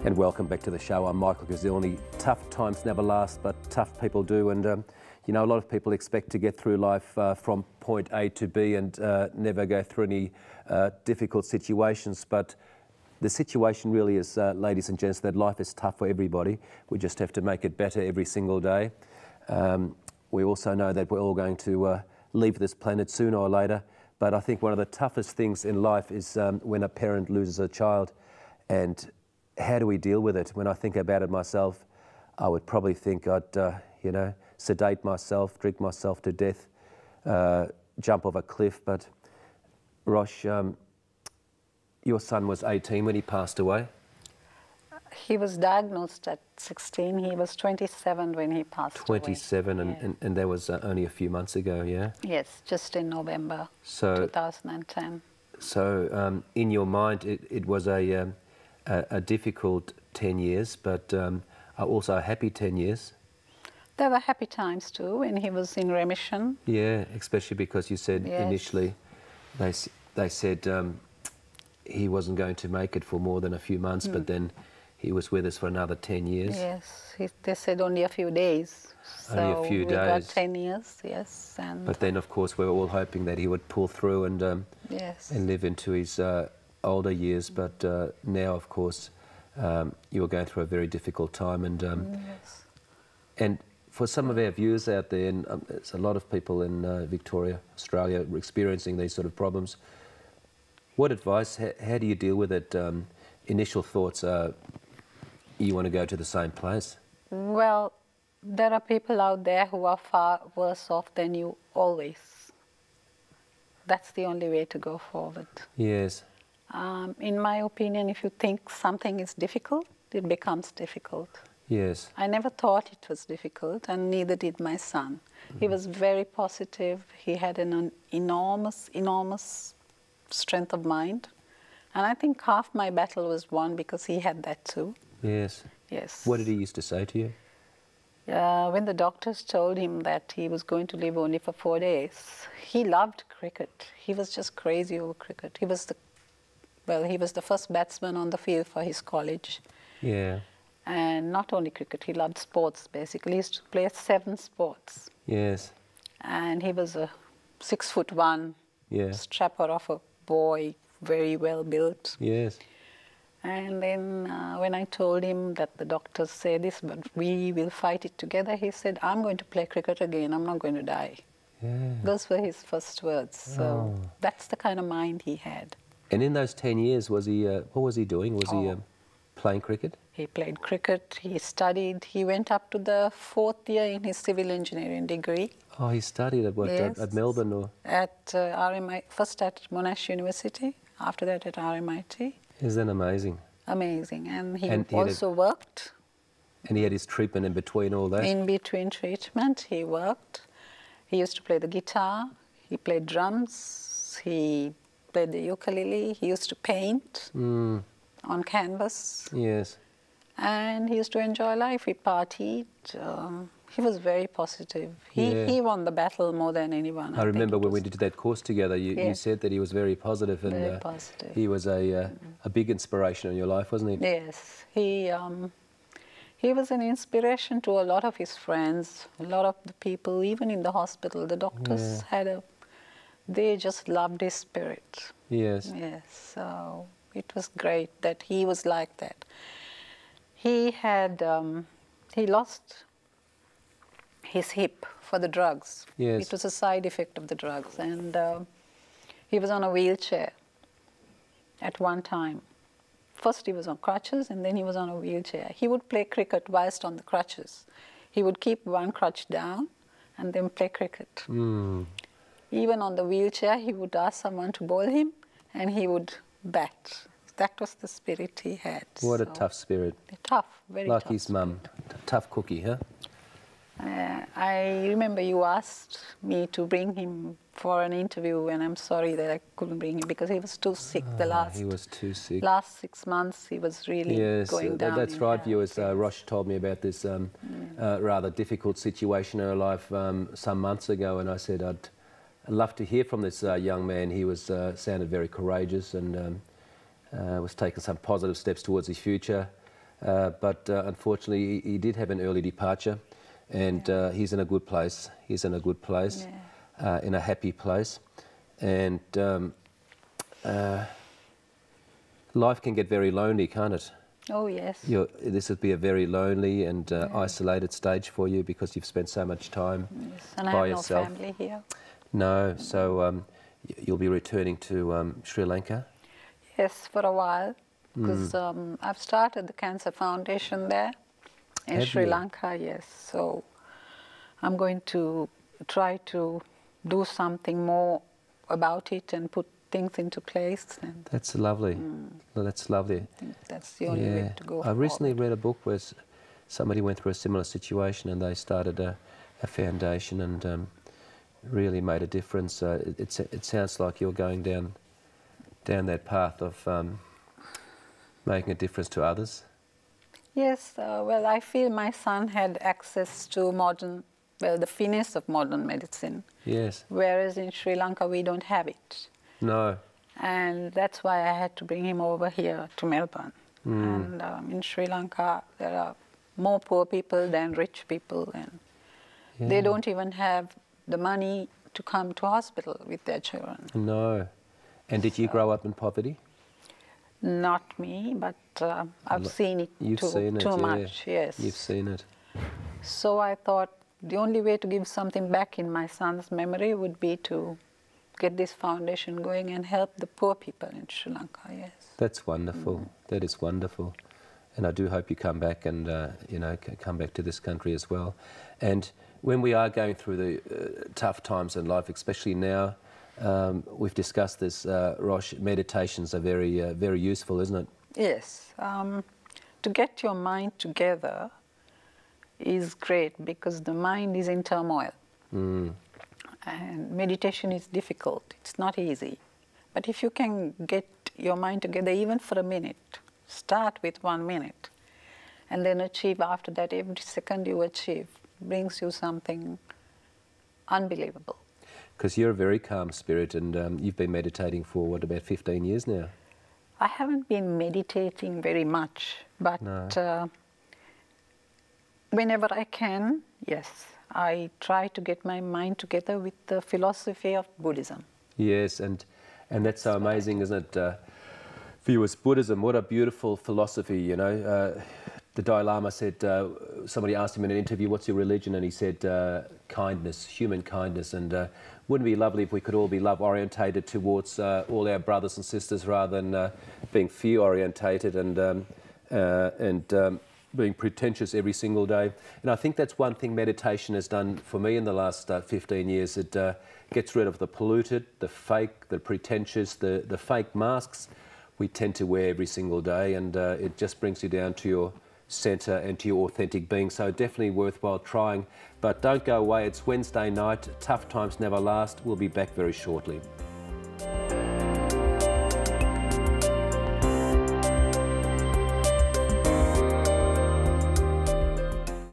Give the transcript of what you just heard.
And welcome back to the show. I'm Michael Kuzilny. Tough times never last, but tough people do. And, you know, a lot of people expect to get through life from point A to B and never go through any difficult situations. But the situation really is, ladies and gents, that life is tough for everybody. We just have to make it better every single day. We also know that we're all going to leave this planet sooner or later. But I think one of the toughest things in life is when a parent loses a child. And how do we deal with it? When I think about it myself, I would probably think I'd, you know, sedate myself, drink myself to death, jump off a cliff. But Rosh, your son was 18 when he passed away. He was diagnosed at 16. He was 27 when he passed 27, away. and that was only a few months ago, yeah? Yes, just in November 2010. So in your mind, it was a difficult 10 years, but also a happy 10 years. There were happy times too when he was in remission. Yeah, especially because you said initially they said he wasn't going to make it for more than a few months, but then he was with us for another 10 years. Yes, they said only a few days. Only a few days. We got 10 years, yes. And but then, of course, we were all hoping that he would pull through and live into his older years. But now, of course, you're going through a very difficult time. And for some of our viewers out there, and there's a lot of people in Victoria, Australia, experiencing these sort of problems. What advice, how do you deal with it? Initial thoughts are, you want to go to the same place? Well, there are people out there who are far worse off than you always. That's the only way to go forward. Yes. In my opinion, if you think something is difficult, it becomes difficult. Yes. I never thought it was difficult, and neither did my son. He was very positive. He had an enormous strength of mind. And I think half my battle was won because he had that too. Yes. Yes. What did he used to say to you? When the doctors told him that he was going to live only for 4 days, he loved cricket. He was just crazy over cricket. He was the first batsman on the field for his college. Yeah. And not only cricket, he loved sports basically. He used to play 7 sports. Yes. And he was a 6'1", strapper of a boy, very well built. Yes. And then when I told him that the doctors say this, but we will fight it together, he said, I'm going to play cricket again, I'm not going to die. Yeah. Those were his first words. So that's the kind of mind he had. And in those 10 years, was he, what was he doing? Was he playing cricket? He played cricket, he studied, he went up to the 4th year in his civil engineering degree. Oh, he studied at what, at Melbourne or? At RMIT, first at Monash University, after that at RMIT. Isn't that amazing? Amazing. And he also worked. And he had his treatment in between all that? In between treatment, he worked. He used to play the guitar, he played drums, he played the ukulele, he used to paint on canvas. Yes. And he used to enjoy life. He partied. He was very positive. He won the battle more than anyone. I remember when we did that course together, you said that he was very positive. And very positive. He was a big inspiration in your life, wasn't he? Yes. He was an inspiration to a lot of his friends, a lot of the people, even in the hospital. The doctors they just loved his spirit. Yes. Yes. So it was great that he was like that. He had, he lost his hip for the drugs. Yes. It was a side effect of the drugs. And he was on a wheelchair at one time. First he was on crutches and then he was on a wheelchair. He would play cricket whilst on the crutches. He would keep one crutch down and then play cricket. Even on the wheelchair, he would ask someone to bowl him and he would bat. That was the spirit he had. What a tough spirit. Tough, very tough. Like his mum. Tough cookie, huh? I remember you asked me to bring him for an interview, and I'm sorry that I couldn't bring him because he was too sick. He was too sick. Last 6 months, he was really going down. That's right, viewers. Rosh told me about this rather difficult situation in her life some months ago, and I said I'd love to hear from this young man. He was sounded very courageous and was taking some positive steps towards his future. but unfortunately he did have an early departure, and he's in a good place. He's in a good place, in a happy place, and life can get very lonely, can't it? Oh, yes. This would be a very lonely and isolated stage for you because you've spent so much time and by I have yourself. no family here. No, so you'll be returning to Sri Lanka? Yes, for a while, because I've started the Cancer Foundation there in Sri Lanka, yes. So I'm going to try to do something more about it and put things into place. And that's lovely. That's lovely. I think that's the only way to go I recently read a book where somebody went through a similar situation and they started a foundation and really made a difference. It sounds like you're going down that path of making a difference to others. Yes, well, I feel my son had access to the finesse of modern medicine. Yes. Whereas in Sri Lanka we don't have it. No. And that's why I had to bring him over here to Melbourne. And in Sri Lanka there are more poor people than rich people, and they don't even have the money to come to hospital with their children. No. And did you grow up in poverty? Not me, but I've seen it too much, yes. You've seen it. So I thought the only way to give something back in my son's memory would be to get this foundation going and help the poor people in Sri Lanka, yes. That's wonderful. That is wonderful. And I do hope you come back and, come back to this country as well. And when we are going through the tough times in life, especially now, we've discussed this, Rosh, meditations are very useful, isn't it? Yes. To get your mind together is great because the mind is in turmoil. And meditation is difficult. It's not easy. But if you can get your mind together even for a minute, start with 1 minute, and then achieve after that, every second you achieve brings you something unbelievable. Because you're a very calm spirit, and you've been meditating for, what, about 15 years now? I haven't been meditating very much, but whenever I can, yes, I try to get my mind together with the philosophy of Buddhism. Yes, and that's so amazing, isn't it? For you as Buddhism, what a beautiful philosophy, you know. The Dalai Lama said, somebody asked him in an interview, what's your religion? And he said, kindness, human kindness. And wouldn't it be lovely if we could all be love-orientated towards all our brothers and sisters rather than being fear-orientated and being pretentious every single day. And I think that's one thing meditation has done for me in the last 15 years. It gets rid of the polluted, the fake, the pretentious, the fake masks we tend to wear every single day, and it just brings you down to your centre and to your authentic being. So definitely worthwhile trying. But don't go away. It's Wednesday night. Tough times never last. We'll be back very shortly.